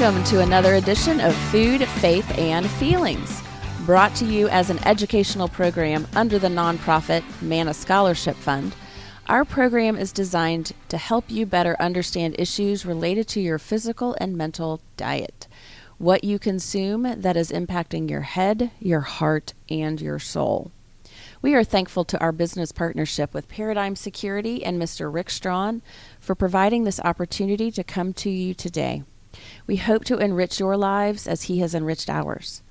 Welcome to another edition of Food, Faith, and Feelings, brought to you as an educational program under the nonprofit Manna Scholarship Fund. Our program is designed to help you better understand issues related to your physical and mental diet, what you consume that is impacting your head, your heart, and your soul. We are thankful to our business partnership with Paradigm Security and Mr. Rick Strawn for providing this opportunity to come to you today. We hope to enrich your lives as he has enriched ours.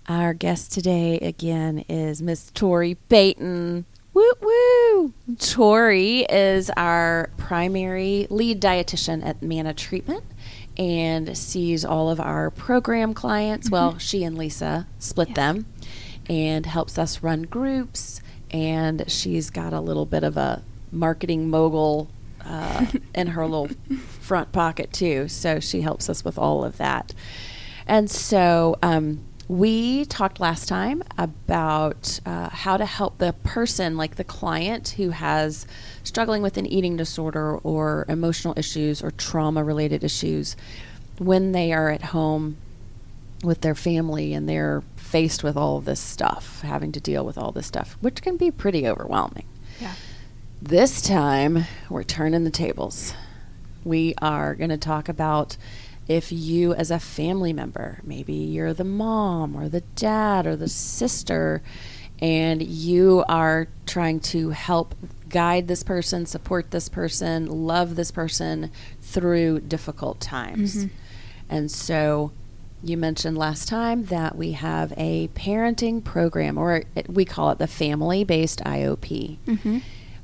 Our guest today again is Miss Tori Payton. Woo woo! Tori is our primary lead dietitian at Manna Treatment and sees all of our program clients. Well, she and Lisa split them and helps us run groups. And she's got a little bit of a marketing mogul in her little front pocket too, so she helps us with all of that. And so we talked last time about how to help the person, like the client who has struggling with an eating disorder or emotional issues or trauma related issues, when they are at home with their family and they're faced with all of this stuff, having to deal with all this stuff, which can be pretty overwhelming. Yeah. This time, we're turning the tables. We are going to talk about if you as a family member, maybe you're the mom or the dad or the sister, and you are trying to help guide this person, support this person, love this person through difficult times. Mm-hmm. And so you mentioned last time that we have a parenting program, or we call it the family-based IOP. Mm-hmm.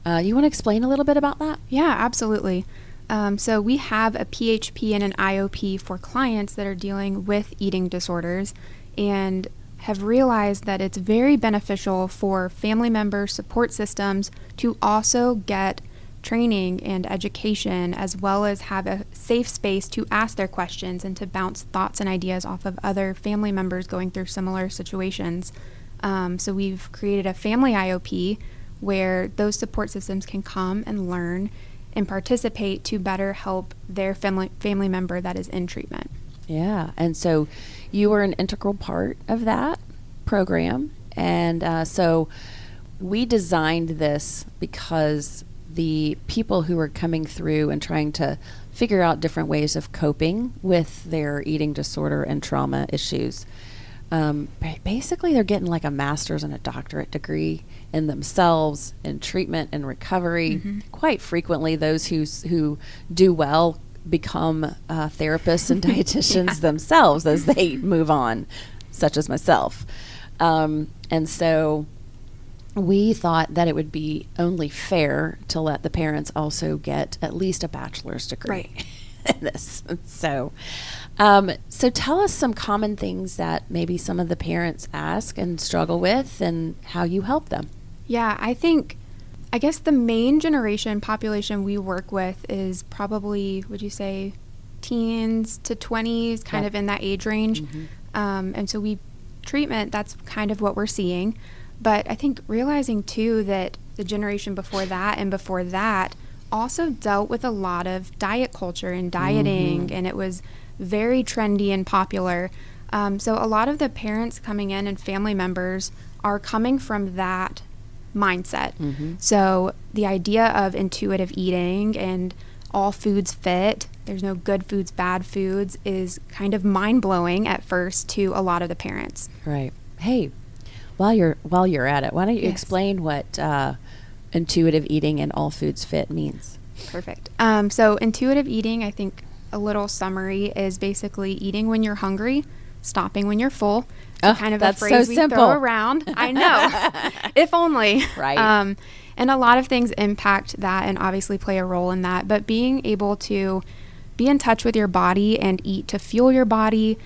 You want to explain a little bit about that? Yeah, absolutely. So we have a PHP and an IOP for clients that are dealing with eating disorders and have realized that it's very beneficial for family member support systems to also get training and education, as well as have a safe space to ask their questions and to bounce thoughts and ideas off of other family members going through similar situations. So we've created a family IOP where those support systems can come and learn and participate to better help their family member that is in treatment. Yeah, and so you were an integral part of that program. And so we designed this because the people who are coming through and trying to figure out different ways of coping with their eating disorder and trauma issues, basically they're getting like a master's and a doctorate degree in themselves, in treatment and recovery. Mm-hmm. Quite frequently, those who do well become therapists and dietitians themselves as they move on, such as myself. And so we thought that it would be only fair to let the parents also get at least a bachelor's degree in this. So tell us some common things that maybe some of the parents ask and struggle with and how you help them. Yeah, I guess the main population we work with is probably, would you say, teens to 20s, kind of in that age range. Mm-hmm. And so treatment, that's kind of what we're seeing. But I think realizing, too, that the generation before that and before that also dealt with a lot of diet culture and dieting, mm-hmm. and it was very trendy and popular. So a lot of the parents coming in and family members are coming from that mindset. Mm-hmm. So the idea of intuitive eating and all foods fit, there's no good foods, bad foods, is kind of mind-blowing at first to a lot of the parents. Right. Hey, while you're at it, why don't you explain what intuitive eating and all foods fit means? Perfect. So intuitive eating, I think a little summary is basically eating when you're hungry, stopping when you're full. So kind of a phrase we throw around. I know. If only. Right. And a lot of things impact that and obviously play a role in that. But being able to be in touch with your body and eat to fuel your body,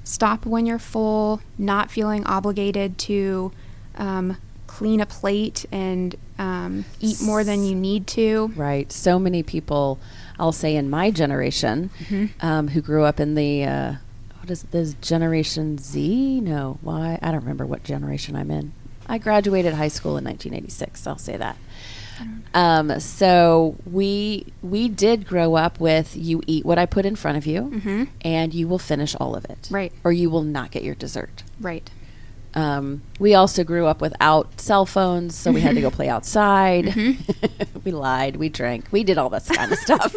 stop when you're full, not feeling obligated to clean a plate and eat more than you need to. Right. So many people, I'll say in my generation, mm-hmm. Who grew up in the... what is this, Generation Z? No, why? I don't remember what generation I'm in. I graduated high school in 1986, I'll say that. So we did grow up with, you eat what I put in front of you, and you will finish all of it. Right. Or you will not get your dessert. Right. We also grew up without cell phones, so we had to go play outside. We lied, we drank, we did all this kind of stuff.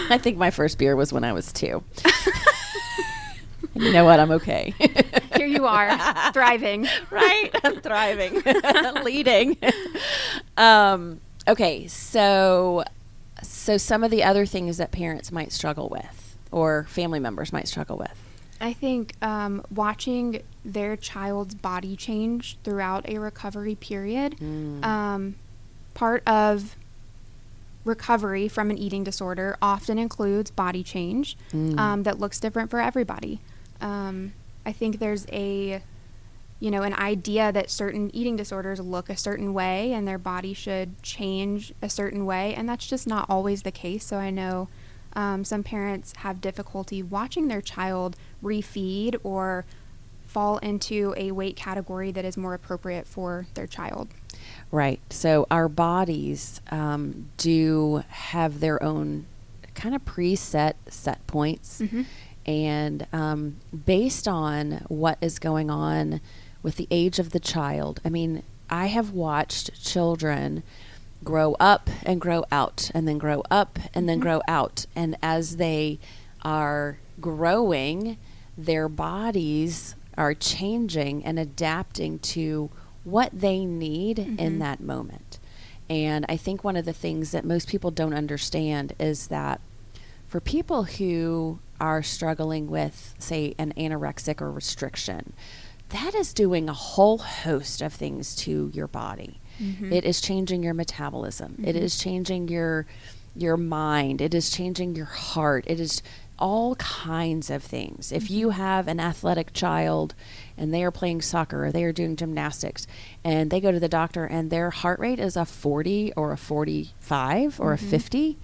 I think my first beer was when I was 2. And you know what? I'm okay. Here you are, thriving. Right? I'm thriving. Leading. Okay, so some of the other things that parents might struggle with, or family members might struggle with. I think watching their child's body change throughout a recovery period, part of recovery from an eating disorder often includes body change that looks different for everybody. I think there's an idea that certain eating disorders look a certain way and their body should change a certain way, and that's just not always the case. So I know some parents have difficulty watching their child refeed or fall into a weight category that is more appropriate for their child. Right. So our bodies do have their own kind of preset set points. And based on what is going on with the age of the child, I mean, I have watched children grow up and grow out, and then grow up and then grow out. And as they are growing, their bodies are changing and adapting to what they need in that moment. And I think one of the things that most people don't understand is that for people who are struggling with, say, an anorexic or restriction, that is doing a whole host of things to your body. It is changing your metabolism. It is changing your mind. It is changing your heart. It is all kinds of things. If you have an athletic child and they are playing soccer or they are doing gymnastics and they go to the doctor and their heart rate is a 40 or a 45 or a 50,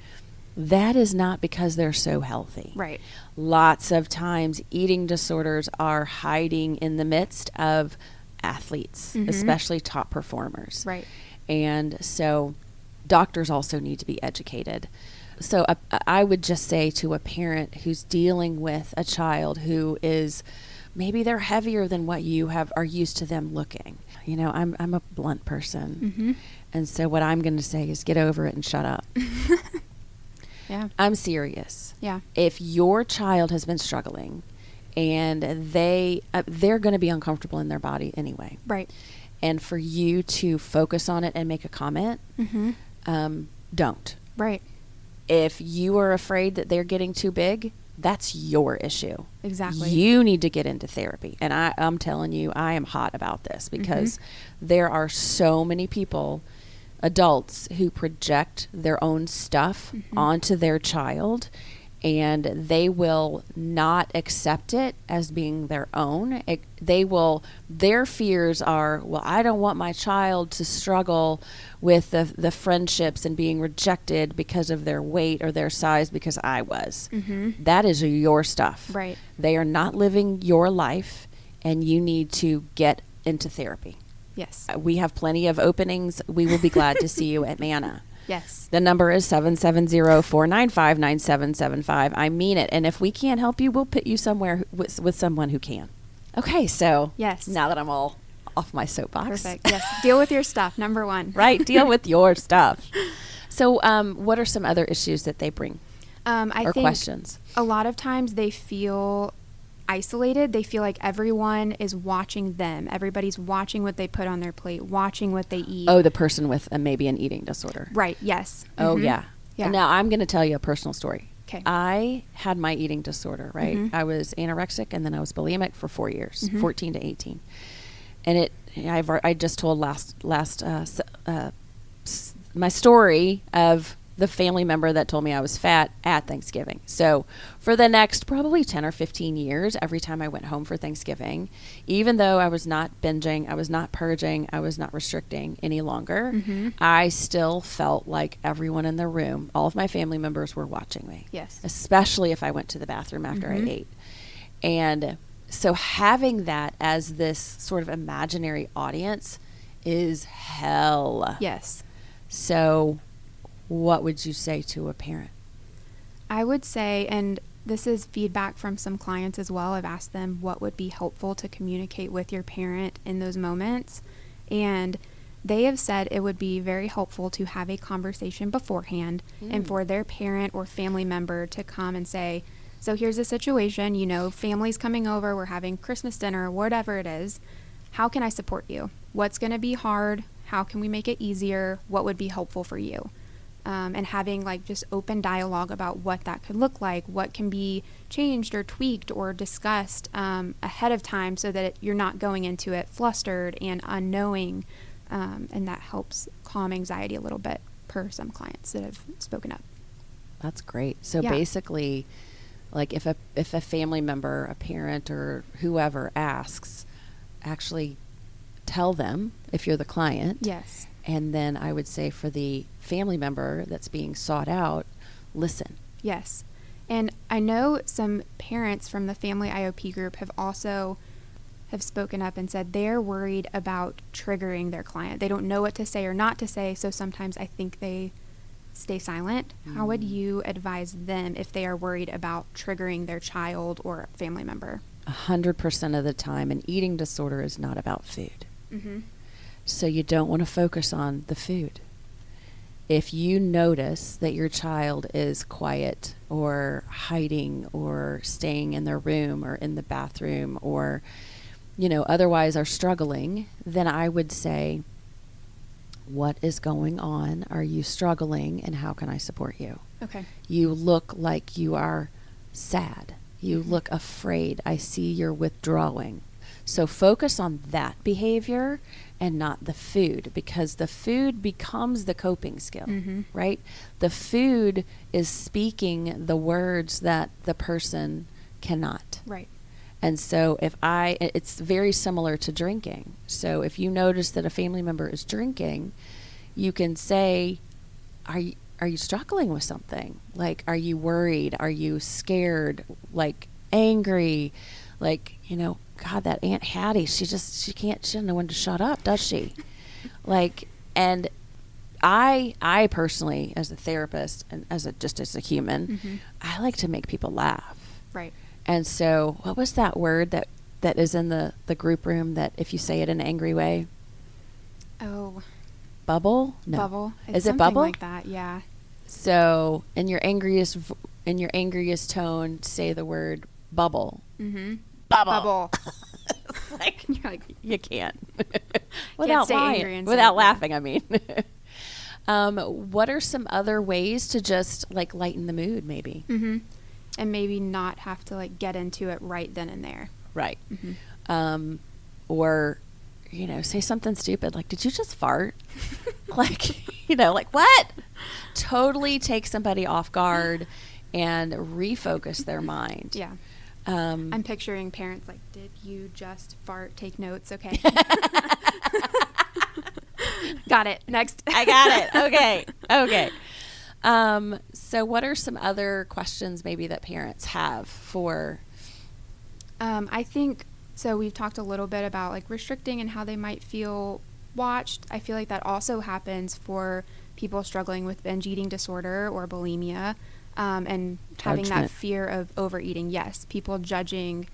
that is not because they're so healthy. Right. Lots of times eating disorders are hiding in the midst of athletes, especially top performers. Right. And so doctors also need to be educated. So I would just say to a parent who's dealing with a child who is, maybe they're heavier than what you are used to them looking. You know, I'm a blunt person. And so what I'm going to say is get over it and shut up. Yeah. I'm serious. Yeah. If your child has been struggling and they're going to be uncomfortable in their body anyway. Right. And for you to focus on it and make a comment, don't. Right. If you are afraid that they're getting too big, that's your issue. Exactly. You need to get into therapy. And I'm telling you, I am hot about this because there are so many people, adults, who project their own stuff onto their child, and they will not accept it as being their own. Their fears are, well, I don't want my child to struggle with the friendships and being rejected because of their weight or their size because I was. That is your stuff. Right. They are not living your life, and you need to get into therapy. Yes. We have plenty of openings. We will be glad to see you at Manna. Yes. The number is 770-495-9775. I mean it. And if we can't help you, we'll put you somewhere with someone who can. Okay, so yes. Now that I'm all off my soapbox. Perfect. Yes. Deal with your stuff, number one. Right. Deal with your stuff. So what are some other issues that they bring? I think questions? A lot of times they feel isolated. They feel like everyone is watching them. Everybody's watching what they put on their plate, watching what they eat. Oh, the person with maybe an eating disorder. Right. Yes. Oh, yeah. Yeah. Now I'm going to tell you a personal story. Okay. I had my eating disorder, right? I was anorexic and then I was bulimic for 4 years, 14 to 18. And I just told my story of the family member that told me I was fat at Thanksgiving. So for the next probably 10 or 15 years, every time I went home for Thanksgiving, even though I was not binging, I was not purging, I was not restricting any longer, I still felt like everyone in the room, all of my family members were watching me. Yes. Especially if I went to the bathroom after I ate. And so having that as this sort of imaginary audience is hell. Yes. So what would you say to a parent? I would say, and this is feedback from some clients as well, I've asked them what would be helpful to communicate with your parent in those moments. And they have said it would be very helpful to have a conversation beforehand and for their parent or family member to come and say, so here's the situation, you know, family's coming over, we're having Christmas dinner, whatever it is. How can I support you? What's going to be hard? How can we make it easier? What would be helpful for you? And having like just open dialogue about what that could look like, what can be changed or tweaked or discussed ahead of time so that you're not going into it flustered and unknowing. And that helps calm anxiety a little bit per some clients that have spoken up. That's great. So basically, like if a family member, a parent or whoever asks, actually tell them if you're the client. Yes. And then I would say for the family member that's being sought out, listen. Yes. And I know some parents from the family IOP group have also spoken up and said they're worried about triggering their client. They don't know what to say or not to say, so sometimes I think they stay silent. How would you advise them if they are worried about triggering their child or family member? 100% of the time, an eating disorder is not about food. Mm-hmm. So you don't want to focus on the food. If you notice that your child is quiet or hiding or staying in their room or in the bathroom or, you know, otherwise are struggling, then I would say, what is going on? Are you struggling and how can I support you? Okay. You look like you are sad. You look afraid. I see you're withdrawing. So focus on that behavior and not the food, because the food becomes the coping skill, right? The food is speaking the words that the person cannot. Right. And so it's very similar to drinking. So if you notice that a family member is drinking, you can say, are you struggling with something? Like, are you worried? Are you scared? Like angry? Like, you know, God, that Aunt Hattie, she doesn't know when to shut up, does she? Like, and I personally, as a therapist and as a human, I like to make people laugh. Right. And so what was that word that is in the group room that if you say it in an angry way? Oh. Bubble? No. Bubble. Is it bubble? Like that, yeah. So in your angriest tone, say the word bubble. Mm-hmm. Bubble. It's like, you're like, you can't. Without lying. Without laughing, I mean. What are some other ways to just like lighten the mood maybe? Mm-hmm. And maybe not have to like get into it right then and there. Right. Or, you know, say something stupid like, did you just fart? Like, you know, like what? Totally take somebody off guard and refocus their mind. Yeah. I'm picturing parents like, did you just fart? Take notes. Okay. Got it. Next. I got it. Okay. So what are some other questions maybe that parents have for? I think, so we've talked a little bit about like restricting and how they might feel watched. I feel like that also happens for people struggling with binge eating disorder or bulimia. And having that fear of overeating. Yes, people judging,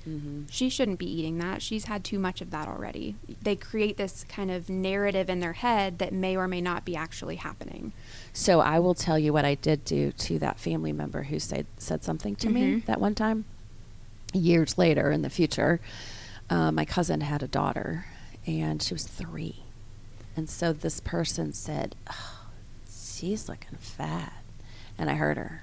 she shouldn't be eating that. She's had too much of that already. They create this kind of narrative in their head that may or may not be actually happening. So I will tell you what I did do to that family member who said something to me that one time. Years later in the future, my cousin had a daughter, and she was 3. And so this person said, oh, she's looking fat. And I heard her.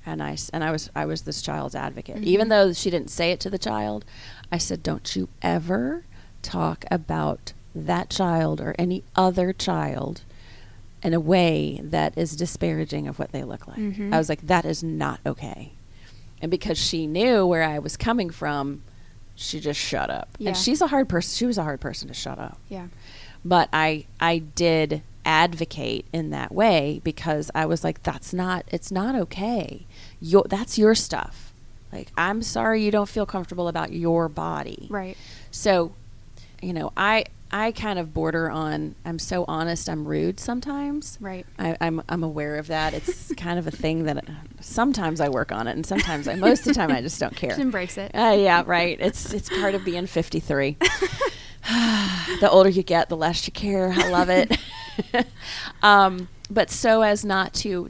And I was this child's advocate. Even though she didn't say it to the child, I said, don't you ever talk about that child or any other child in a way that is disparaging of what they look like. I was like, that is not okay. And because she knew where I was coming from, she just shut up. Yeah. And she's a hard person. She was a hard person to shut up. Yeah. But I did advocate in that way because I was like, it's not okay. That's your stuff. Like, I'm sorry you don't feel comfortable about your body. Right. So, you know, I I kind of border on, I'm so honest, I'm rude sometimes. Right. I'm aware of that. It's kind of a thing that sometimes I work on it, and sometimes most of the time I just don't care. Just embrace it. Yeah, right. It's part of being 53. The older you get, the less you care. I love it. But so as not to,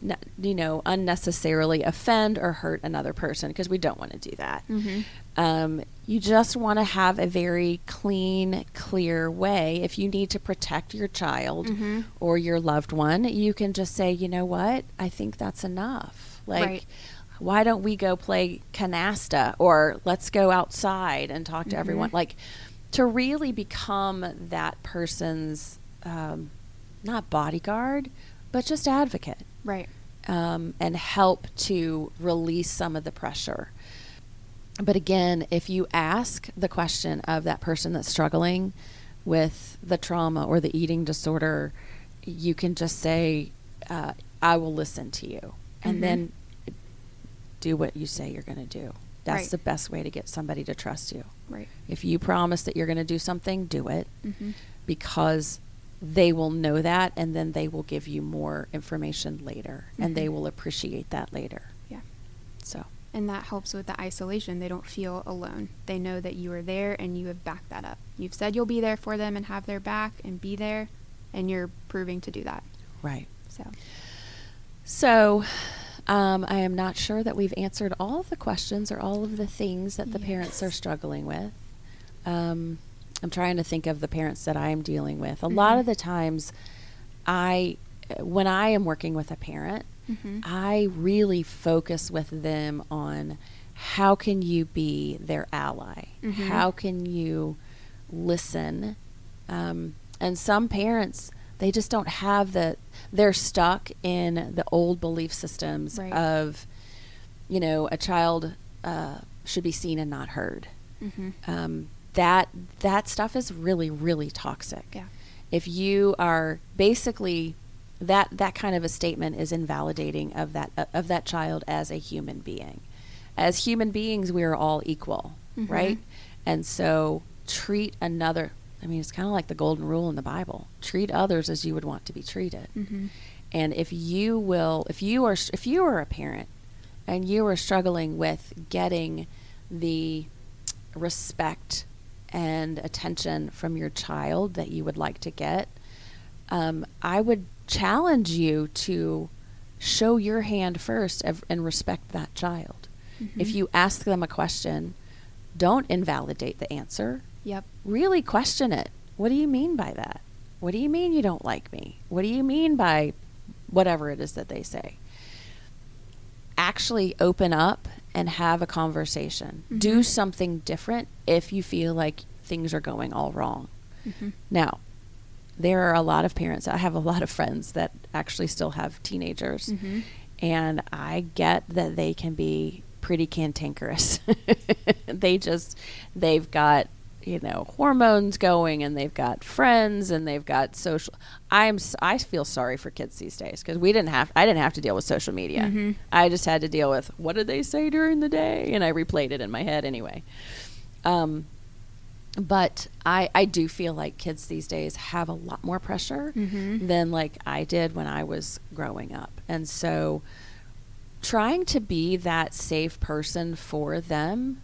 unnecessarily offend or hurt another person, because we don't want to do that. Mm-hmm. You just want to have a very clean, clear way. If you need to protect your child Mm-hmm. or your loved one, you can just say, you know what? I think that's enough. Like, Right. why don't we go play canasta, or let's go outside and talk to Mm-hmm. everyone? Like, to really become that person's, not bodyguard, but just advocate. Right. And help to release some of the pressure. But again, if you ask the question of that person that's struggling with the trauma or the eating disorder, you can just say, I will listen to you. And Mm-hmm. then do what you say you're going to do. That's Right. the best way to get somebody to trust you. Right. If you promise that you're going to do something, do it. Mm-hmm. Because they will know that, and then they will give you more information later, and they Mhm. will appreciate that later. Yeah. So, And that helps with the isolation. They don't feel alone. They know that you are there and you have backed that up. You've said you'll be there for them and have their back and be there, and you're proving to do that. right. So, I am not sure that we've answered all of the questions or all of the things that the parents Yes. are struggling with. I'm trying to think of the parents that I'm dealing with. A lot of the times, when I am working with a parent, Mhm. I really focus with them on how can you be their ally? Mhm. How can you listen? And some parents, they just don't have they're stuck in the old belief systems Right. of, a child should be seen and not heard. Mhm. That stuff is really, really toxic. Yeah. If you are basically that kind of a statement is invalidating of that child as a human being. As human beings, we are all equal, Mhm. right? And so treat another. I mean, it's kind of like the golden rule in the Bible: treat others as you would want to be treated. Mhm. And if you are a parent and you are struggling with getting the respect and attention from your child that you would like to get, I would challenge you to show your hand first and respect that child. Mhm. If you ask them a question, don't invalidate the answer. Yep. Really question it. What do you mean by that? What do you mean you don't like me? What do you mean by whatever it is that they say? Actually open up and have a conversation. Mhm. Do something different if you feel like things are going all wrong. Mhm. Now, there are a lot of parents. I have a lot of friends that actually still have teenagers. Mhm. And I get that they can be pretty cantankerous. They've got, hormones going, and they've got friends, and they've got social. I feel sorry for kids these days, because I didn't have to deal with social media. Mhm. I just had to deal with, what did they say during the day? And I replayed it in my head anyway. But I do feel like kids these days have a lot more pressure Mhm. than like I did when I was growing up. And so trying to be that safe person for them,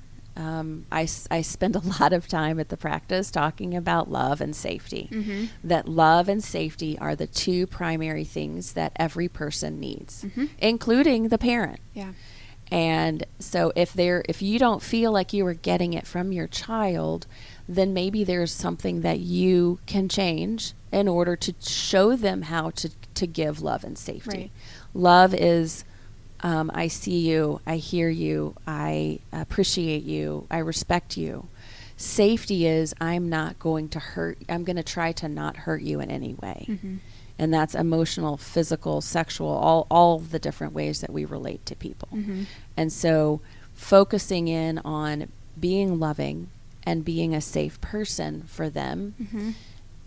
I spend a lot of time at the practice talking about love and safety. Mhm. That love and safety are the two primary things that every person needs, Mhm. including the parent. Yeah. And so if you don't feel like you are getting it from your child, then maybe there's something that you can change in order to show them how to give love and safety. Right. Love is, I see you, I hear you, I appreciate you, I respect you. Safety is, I'm going to try to not hurt you in any way. Mhm. And that's emotional, physical, sexual, all the different ways that we relate to people. Mhm. And so focusing in on being loving and being a safe person for them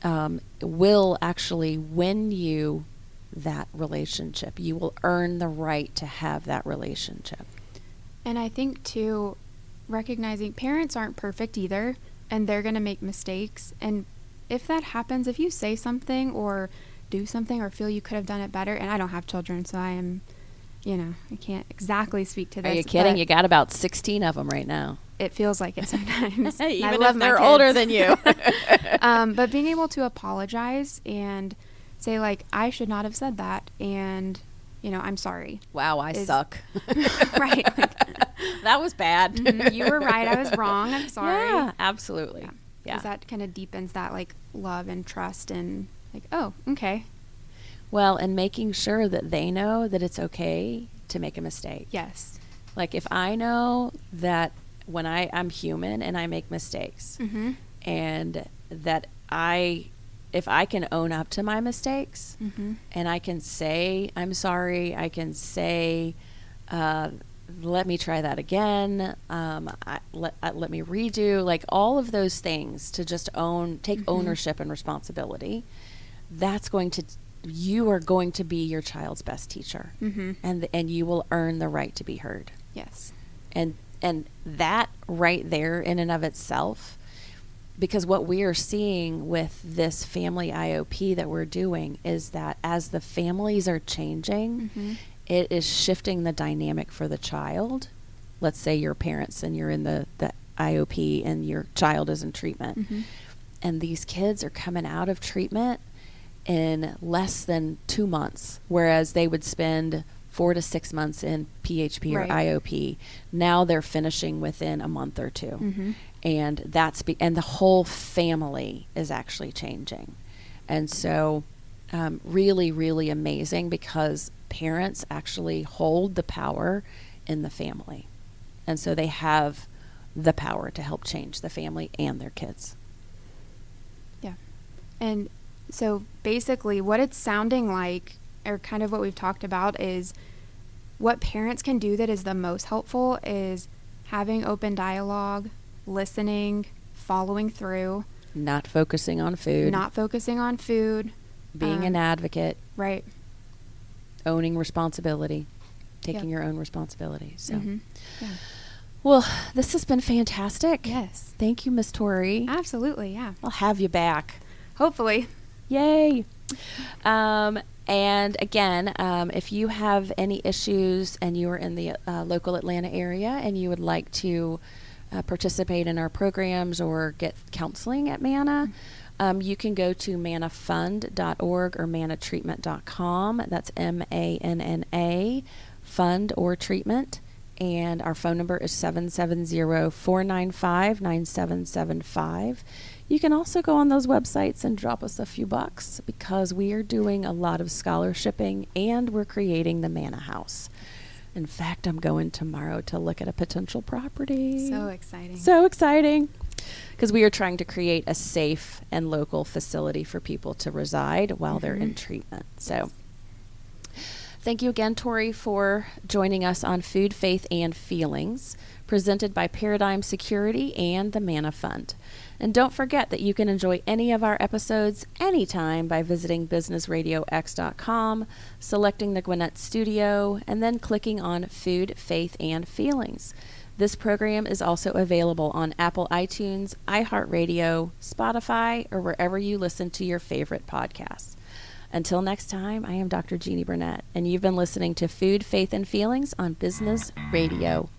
Mhm. will actually win you that relationship. You will earn the right to have that relationship. And I think, too, recognizing parents aren't perfect either, and they're going to make mistakes. And if that happens, if you say something or do something or feel you could have done it better, and I don't have children, so I am, I can't exactly speak to this. Are you kidding? You got about 16 of them right now. It feels like it sometimes. Even I love if they're my kids. older than you. But being able to apologize and say, like, I should not have said that, and, I'm sorry. Wow, I suck. Right. That was bad. You were right. I was wrong. I'm sorry. Yeah, absolutely. Yeah. Yeah. Because that kind of deepens that, like, love and trust and, like, oh, okay. Well, and making sure that they know that it's okay to make a mistake. Yes. Like, if I know that when I'm human and I make mistakes, Mm-hmm. and that if I can own up to my mistakes, Mm-hmm. and I can say, I'm sorry, I can say, let me try that again, let me redo, like all of those things to just take Mm-hmm. ownership and responsibility, you are going to be your child's best teacher. Mm-hmm. And you will earn the right to be heard. Yes. And that right there in and of itself, because what we are seeing with this family IOP that we're doing is that as the families are changing, Mm-hmm. it is shifting the dynamic for the child. Let's say you're parents and you're in the IOP and your child is in treatment. Mm-hmm. And these kids are coming out of treatment in less than 2 months, whereas they would spend 4 to 6 months in PHP or Right. IOP. Now they're finishing within a month or two. Mm-hmm. And and the whole family is actually changing. And so really, really amazing, because parents actually hold the power in the family. And so they have the power to help change the family and their kids. Yeah. And so basically what it's sounding like, or kind of what we've talked about, is what parents can do that is the most helpful is having open dialogue, listening, following through. Not focusing on food. Not focusing on food. Being an advocate. Right. Owning responsibility. Taking Yep. your own responsibility. So, Mm-hmm. Yeah. Well, this has been fantastic. Yes. Thank you, Miss Tori. Absolutely, yeah. I'll have you back. Hopefully. Yay. And again, if you have any issues and you are in the local Atlanta area and you would like to participate in our programs or get counseling at Manna, you can go to mannafund.org or mannatreatment.com. That's MANNA, fund or treatment. And our phone number is 770-495-9775. You can also go on those websites and drop us a few bucks, because we are doing a lot of scholarshiping and we're creating the Manna House. In fact, I'm going tomorrow to look at a potential property. So exciting. So exciting. Because we are trying to create a safe and local facility for people to reside while they're in treatment. So thank you again, Tori, for joining us on Food, Faith, and Feelings, presented by Paradigm Security and the Manna Fund. And don't forget that you can enjoy any of our episodes anytime by visiting businessradiox.com, selecting the Gwinnett Studio, and then clicking on Food, Faith, and Feelings. This program is also available on Apple iTunes, iHeartRadio, Spotify, or wherever you listen to your favorite podcasts. Until next time, I am Dr. Genie Burnett, and you've been listening to Food, Faith, and Feelings on Business Radio